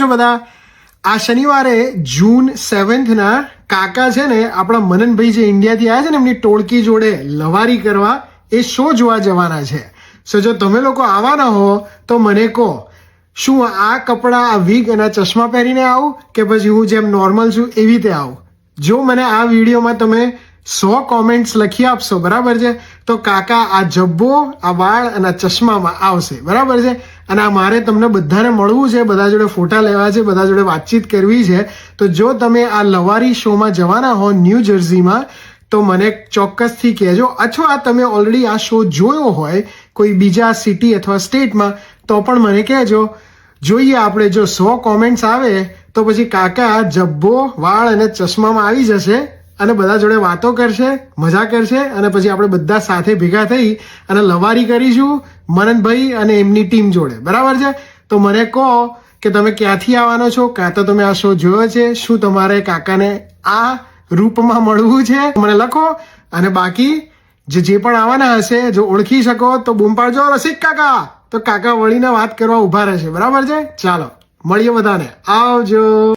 છો બધા? આ શનિવારે જૂન 7th ના કાકા છે ને આપણા મનનભાઈ જે ઇન્ડિયાથી આવ્યા છે ને એમની ટોળકી જોડે લવારી કરવા એ શો જોવા જવાના છે. સો જો તમે લોકો આવવાના હો તો મને કહો, શું આ કપડાં, આ વિગ અને આ ચશ્મા પહેરીને આવું કે પછી હું જેમ નોર્મલ છું એવી રીતે આવું? જો મને આ વિડીયોમાં તમે 100 કોમેન્ટ્સ લખી આપશો, બરાબર છે, તો કાકા આ જબ્બો, આ વાળ અને આ ચશ્મામાં આવશે, બરાબર છે. અને આ મારે તમને બધાને મળવું છે, બધા જોડે ફોટા લેવા છે, બધા જોડે વાતચીત કરવી છે. તો જો તમે આ લવારી શોમાં જવાના હો ન્યૂ જર્સીમાં તો મને ચોક્કસથી કહેજો, અથવા તમે ઓલરેડી આ શો જોયો હોય કોઈ બીજા સિટી અથવા સ્ટેટમાં તો પણ મને કહેજો. જોઈએ આપણે, જો 100 કોમેન્ટ્સ આવે તો પછી કાકા જબ્બો, વાળ અને ચશ્મામાં આવી જશે અને બધા જોડે વાતો કરશે, મજા કરશે અને પછી આપણે બધા સાથે ભેગા થઈ અને લવારી કરીશું મનનભાઈ અને એમની ટીમ જોડે, બરાબર છે. તો મને કહો કે તમે ક્યાંથી આવવાનો છો, કાં તો તમે આ શો જોયો છે, શું તમારે કાકાને આ રૂપમાં મળવું છે, મને લખો. અને બાકી જે પણ આવવાના હશે, જો ઓળખી શકો તો બૂમ પાડજો, રસિક કાકા, તો કાકા વળીને વાત કરવા ઊભા રહેશે, બરાબર છે. ચાલો મળીએ, બધાને આવજો.